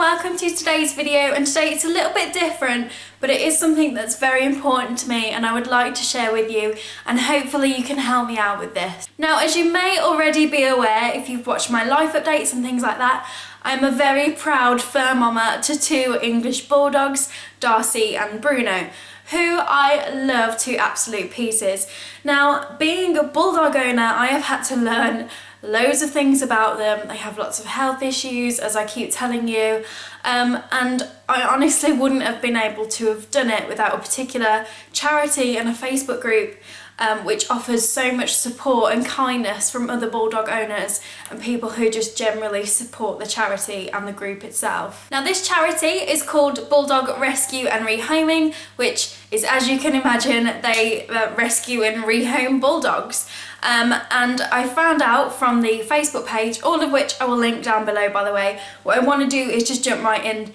welcome to today's video, and today it's a little bit different, but it is something that's very important to me and I would like to share with you, and hopefully you can help me out with this. Now, as you may already be aware if you've watched my life updates and things like that, I'm a very proud fur mama to two English bulldogs, Darcy and Bruno, who I love to absolute pieces. Now, being a bulldog owner, I have had to learn loads of things about them. They have lots of health issues, as I keep telling you, and I honestly wouldn't have been able to have done it without a particular charity and a Facebook group which offers so much support and kindness from other bulldog owners and people who just generally support the charity and the group itself. Now, this charity is called Bulldog Rescue and Rehoming, which is, as you can imagine, they rescue and rehome bulldogs. And I found out from the Facebook page, all of which I will link down below, by the way. What I want to do is just jump right in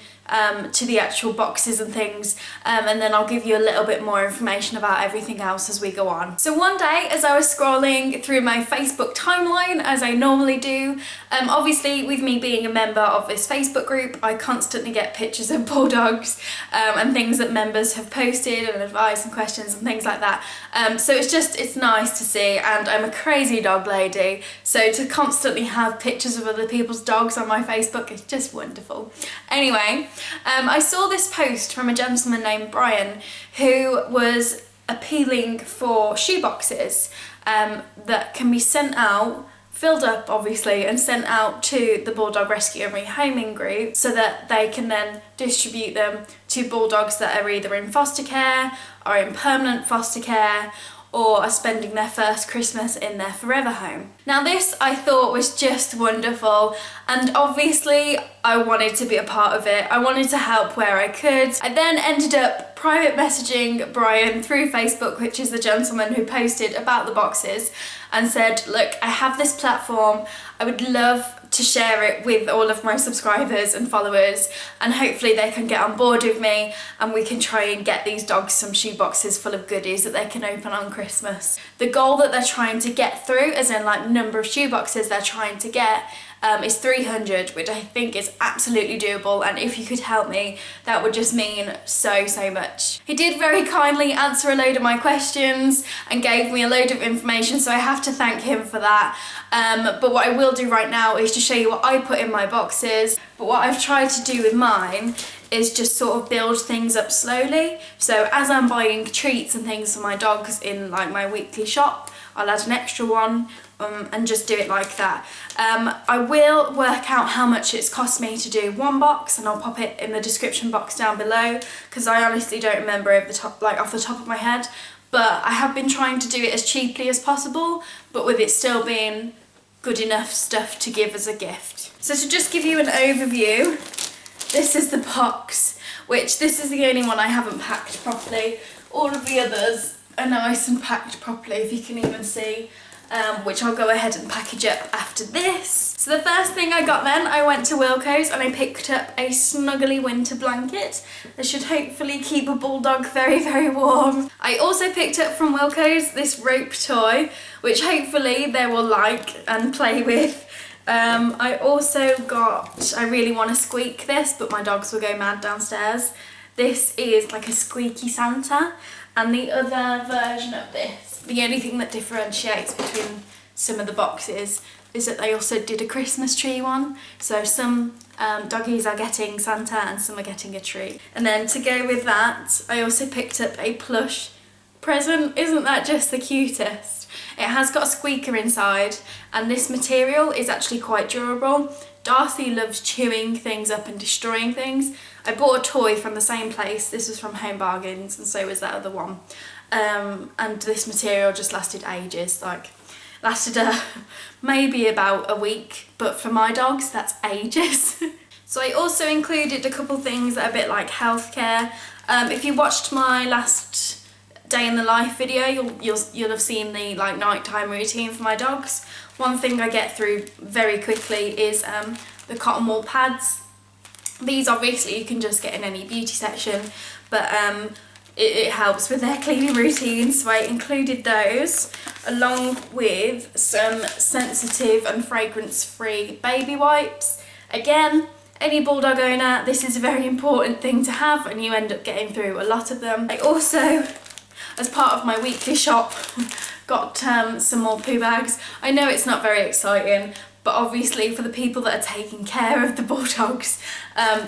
to the actual boxes and things, and then I'll give you a little bit more information about everything else as we go on. So one day, as I was scrolling through my Facebook timeline, as I normally do, obviously with me being a member of this Facebook group, I constantly get pictures of bulldogs and things that members have posted and advice and questions and things like that. So it's nice to see, and I'm a crazy dog lady, so to constantly have pictures of other people's dogs on my Facebook is just wonderful. Anyway, I saw this post from a gentleman named Brian who was appealing for shoeboxes that can be sent out, filled up obviously, and sent out to the Bulldog Rescue and Rehoming group so that they can then distribute them to bulldogs that are either in foster care or in permanent foster care or are spending their first Christmas in their forever home. Now, this I thought was just wonderful, and obviously I wanted to be a part of it. I wanted to help where I could. I then ended up private messaging Brian through Facebook, which is the gentleman who posted about the boxes, and said, look, I have this platform, I would love to share it with all of my subscribers and followers, and hopefully they can get on board with me and we can try and get these dogs some shoeboxes full of goodies that they can open on Christmas. The goal that they're trying to get through, as in like number of shoeboxes they're trying to get, is 300, which I think is absolutely doable, and if you could help me, that would just mean so much. He did very kindly answer a load of my questions and gave me a load of information, so I have to thank him for that. But what I will do right now is to show you what I put in my boxes. But what I've tried to do with mine is just sort of build things up slowly. So as I'm buying treats and things for my dogs in like my weekly shop, I'll add an extra one and just do it like that. I will work out how much it's cost me to do one box, and I'll pop it in the description box down below, because I honestly don't remember off the top of my head. But I have been trying to do it as cheaply as possible, but with it still being good enough stuff to give as a gift. So to just give you an overview, this is the box, which this is the only one I haven't packed properly. All of the others are nice and packed properly, if you can even see, which I'll go ahead and package up after this. So the first thing I got then, I went to Wilko's and I picked up a snuggly winter blanket that should hopefully keep a bulldog very warm. I also picked up from Wilko's this rope toy, which hopefully they will like and play with. I also got, I really want to squeak this, but my dogs will go mad downstairs. This is like a squeaky Santa, and the other version of this, the only thing that differentiates between some of the boxes is that they also did a Christmas tree one. So some doggies are getting Santa and some are getting a tree. And then to go with that, I also picked up a plush present. Isn't that just the cutest? It has got a squeaker inside, and this material is actually quite durable. Darcy loves chewing things up and destroying things. I bought a toy from the same place. This was from Home Bargains, and so was that other one. And this material just lasted ages, lasted maybe about a week, but for my dogs that's ages. So I also included a couple things that are a bit like healthcare. If you watched my last day in the life video, you'll have seen the nighttime routine for my dogs. One thing I get through very quickly is the cotton wool pads. These obviously you can just get in any beauty section, but it helps with their cleaning routine, so I included those along with some sensitive and fragrance-free baby wipes. Again, any Bulldog owner, this is a very important thing to have, and you end up getting through a lot of them. I also, as part of my weekly shop, got some more poo bags. I know it's not very exciting, but obviously for the people that are taking care of the Bulldogs,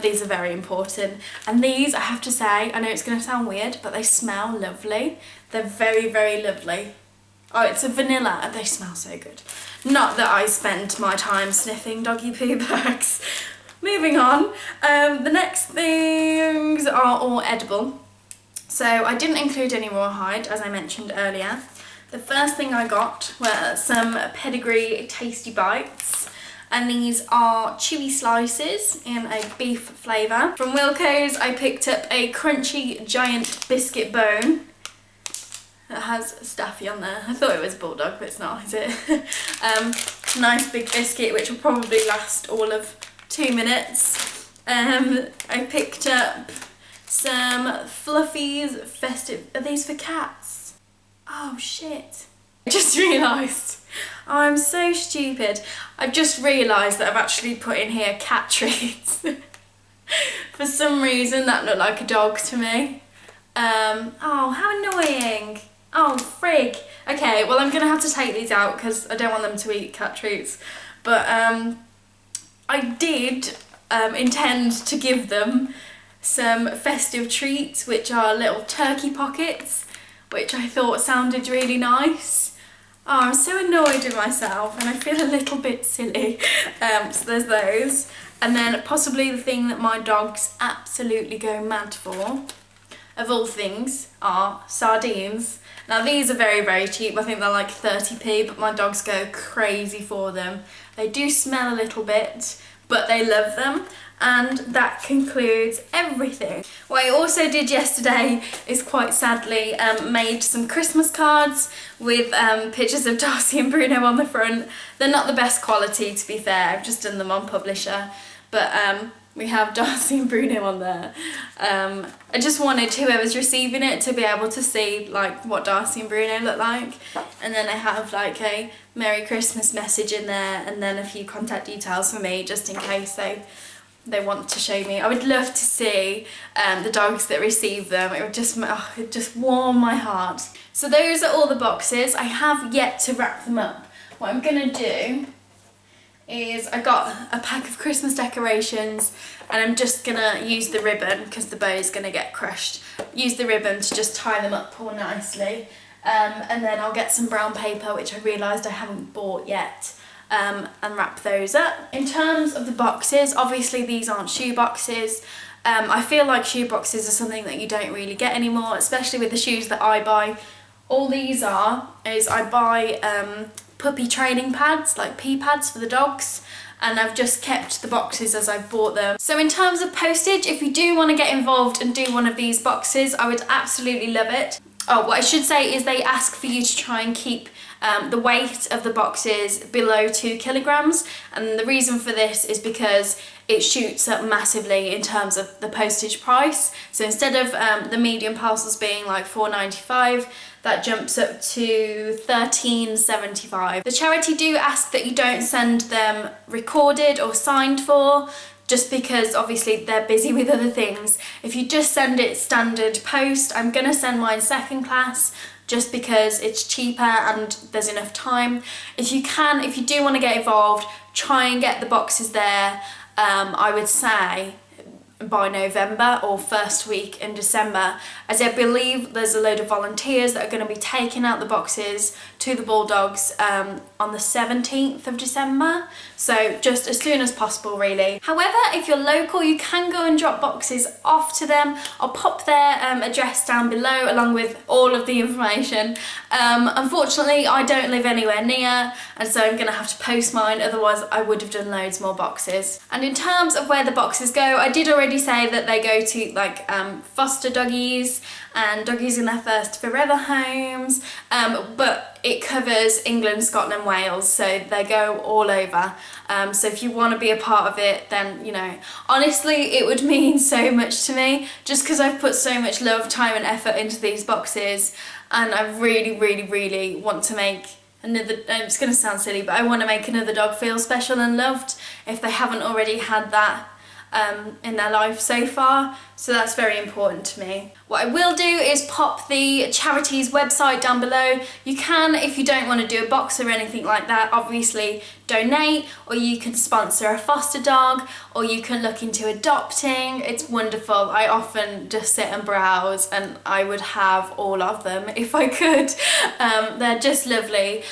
these are very important. And these, I have to say, I know it's going to sound weird, but they smell lovely. They're very, very lovely. Oh, it's a vanilla and they smell so good. Not that I spend my time sniffing doggy poo bags. Moving on, the next things are all edible. So I didn't include any rawhide, as I mentioned earlier. The first thing I got were some pedigree tasty bites, and these are chewy slices in a beef flavour. From Wilko's I picked up a crunchy giant biscuit bone. It has Staffy on there. I thought it was Bulldog, but it's not, is it? Nice big biscuit which will probably last all of 2 minutes. I picked up some Fluffies festive. Are these for cats? Oh shit. I just realised. Oh, I'm so stupid. I've just realised that I've actually put in here cat treats. For some reason that looked like a dog to me. Oh, how annoying. Oh, frig. Okay, well I'm going to have to take these out because I don't want them to eat cat treats. But I did intend to give them some festive treats, which are little turkey pockets, which I thought sounded really nice. Oh, I'm so annoyed with myself and I feel a little bit silly. So there's those. And then possibly the thing that my dogs absolutely go mad for, of all things, are sardines. Now these are very, very cheap. I think they're like 30p, but my dogs go crazy for them. They do smell a little bit, but they love them. And that concludes everything. What I also did yesterday is, quite sadly, made some Christmas cards with pictures of Darcy and Bruno on the front. They're not the best quality, to be fair. I've just done them on Publisher, but we have Darcy and Bruno on there. I just wanted whoever's receiving it to be able to see like what Darcy and Bruno look like, and then I have like a Merry Christmas message in there, and then a few contact details for me just in case they want to show me. I would love to see the dogs that receive them. It would just warm my heart. So those are all the boxes. I have yet to wrap them up. What I'm gonna do is I got a pack of Christmas decorations, and I'm just gonna use the ribbon because the bow is gonna get crushed. Use the ribbon to just tie them up all nicely, and then I'll get some brown paper, which I realised I haven't bought yet, and wrap those up. In terms of the boxes, obviously these aren't shoe boxes. I feel like shoe boxes are something that you don't really get anymore, especially with the shoes that I buy. All these is I buy puppy training pads, like pee pads for the dogs, and I've just kept the boxes as I've bought them. So in terms of postage, if you do want to get involved and do one of these boxes, I would absolutely love it. Oh, what I should say is they ask for you to try and keep the weight of the boxes below 2 kilograms, and the reason for this is because it shoots up massively in terms of the postage price. So instead of the medium parcels being like £4.95, that jumps up to £13.75. The charity do ask that you don't send them recorded or signed for, just because obviously they're busy with other things. If you just send it standard post, I'm gonna send mine second class just because it's cheaper and there's enough time. If you do want to get involved, try and get the boxes there, I would say by November or first week in December, as I believe there's a load of volunteers that are going to be taking out the boxes to the Bulldogs on the 17th of December, so just as soon as possible really. However, if you're local, you can go and drop boxes off to them. I'll pop their address down below along with all of the information. Unfortunately, I don't live anywhere near, and so I'm going to have to post mine, otherwise I would have done loads more boxes. And in terms of where the boxes go, I did already say that they go to like foster doggies and doggies in their first forever homes, but it covers England, Scotland, Wales, so they go all over. So if you want to be a part of it, then, you know, honestly it would mean so much to me, just because I've put so much love, time and effort into these boxes, and I really want to make another, it's going to sound silly, but I want to make another dog feel special and loved if they haven't already had that. in their life so far, so that's very important to me. What I will do is pop the charity's website down below. You can, if you don't want to do a box or anything like that, obviously donate, or you can sponsor a foster dog, or you can look into adopting. It's wonderful. I often just sit and browse, and I would have all of them if I could. They're just lovely.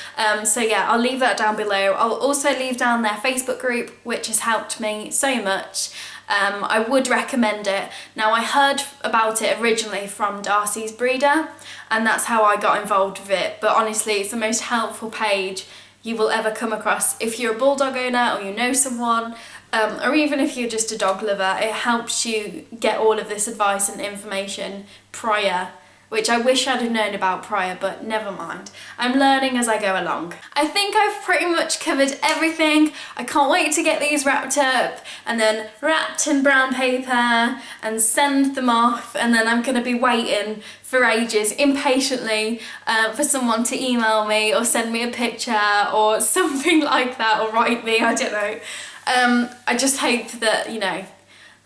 So yeah, I'll leave that down below. I'll also leave down their Facebook group, which has helped me so much. I would recommend it. Now, I heard about it originally from Darcy's breeder, and that's how I got involved with it, but honestly it's the most helpful page you will ever come across. If you're a Bulldog owner, or you know someone, or even if you're just a dog lover, it helps you get all of this advice and information prior, which I wish I'd have known about prior, but never mind. I'm learning as I go along. I think I've pretty much covered everything. I can't wait to get these wrapped up and then wrapped in brown paper and send them off, and then I'm gonna be waiting for ages, impatiently, for someone to email me or send me a picture or something like that, or write me, I don't know. I just hope that, you know,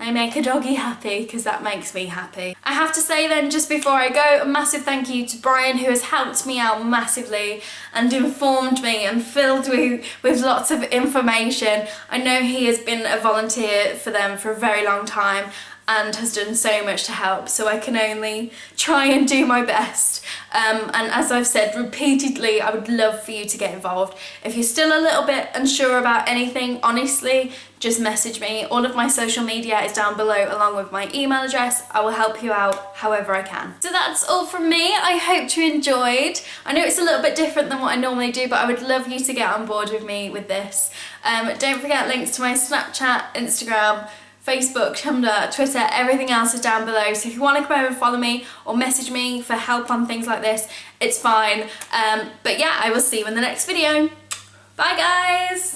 I make a doggy happy, because that makes me happy. I have to say then, just before I go, a massive thank you to Brian, who has helped me out massively and informed me and filled me with lots of information. I know he has been a volunteer for them for a very long time and has done so much to help, so I can only try and do my best. And as I've said repeatedly, I would love for you to get involved. If you're still a little bit unsure about anything, honestly, just message me. All of my social media is down below, along with my email address. I will help you out however I can. So that's all from me. I hope you enjoyed. I know it's a little bit different than what I normally do, but I would love you to get on board with me with this. Don't forget, links to my Snapchat, Instagram, Facebook, Tumblr, Twitter, everything else is down below. So if you want to come over and follow me or message me for help on things like this, it's fine. But yeah, I will see you in the next video. Bye guys!